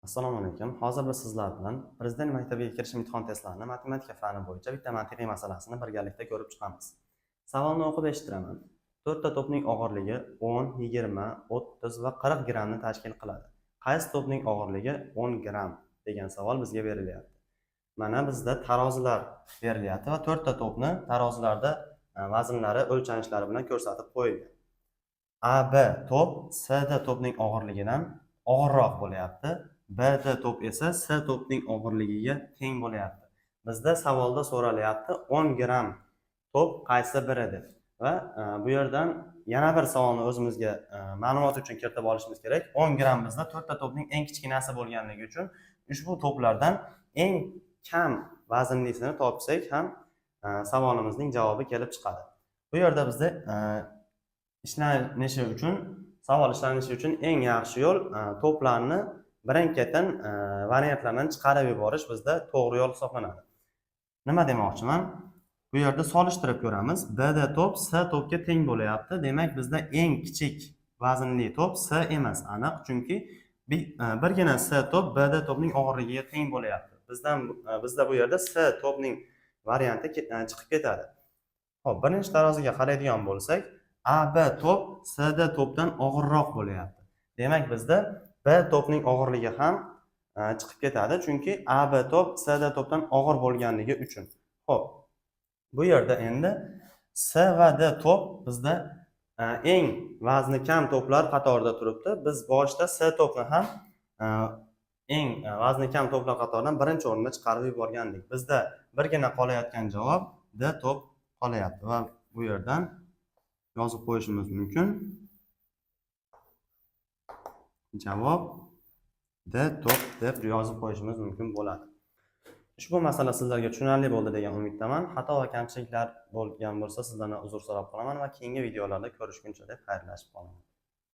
Assalomu alaykum. Hozir biz sizlar bilan Prezident maktabiga kirish imtihon testlarini matematika fani bo'yicha bitta mantiqiy masalasini birgalikda ko'rib chiqamiz. Savolni o'qib eshitiraman. 4 ta to'pning og'irligi 10, 20, 30 va 40 grammni tashkil qiladi. Qaysi to'pning og'irligi 10 gramm degan savol bizga berilyapti. Mana bizda tarozilar berilyapti va 4 ta to'pni tarozilarda vaznlari, o'lchanishlari bilan ko'rsatib qo'yilgan. AB to'p CD to'pning og'irligidan og'irroq bo'lyapti. BD to'p esa C to'pning og'irligiga teng bo'lyapti. Bizda savolda so'ralyapti 10 gramm to'p qaysi biri deb. Va bu yerdan yana bir savolni o'zimizga ma'lumot uchun kiritib olishimiz kerak. 10 gramm bizda 4 ta to'pning eng kichkinasi bo'lganligi uchun ushbu to'plardan eng kam vaznlisini topsak ham savolimizning javobi kelib chiqadi. Bu yerda bizda savol ishlanishi uchun eng yaxshi yo'l to'plarni birin-ketin variantlardan chiqarib yuborish bizda to'g'ri yo'l hisoblanadi. Nima demoqchiman? Bu yerda solishtirib ko'ramiz. BD to'p C to'pga teng bo'lyapti. Demak, bizda eng kichik vaznli to'p C emas, aniq, chunki birgina C to'p BD to'pning og'irligiga teng bo'lyapti. Bizda bu yerda C to'pning varianti chiqib ketadi. Xo'p, birinchi taroziga qaraydigan bo'lsak, AB to'p CD to'pdan og'irroq bo'lyapti. Demak, bizda B to'pning og'irligi ham chiqib ketadi, chunki AB to'p CD to'pdan og'ir bo'lganligi uchun. Xo'p, bu yerda endi C va D to'p bizda eng vazni kam to'plar qatorida turibdi. Biz boshida C to'pni ham eng vazni kam to'plar qatoridan birinchi o'ringa chiqarib yuborgandik. Bizda birgina qolayotgan javob D to'p qolyapti va bu yerdan yozib qo'yishimiz mumkin. Javob D to'p deb yozib qo'yishimiz mumkin bo'ladi. Ushbu masala sizlarga tushunarli bo'ldi degan umiddaman. Xato va kamchiliklar bo'lgan bo'lsa sizlardan uzr so'rab qolaman va keyingi videolarda ko'rishguncha deb xayrlashib qolaman.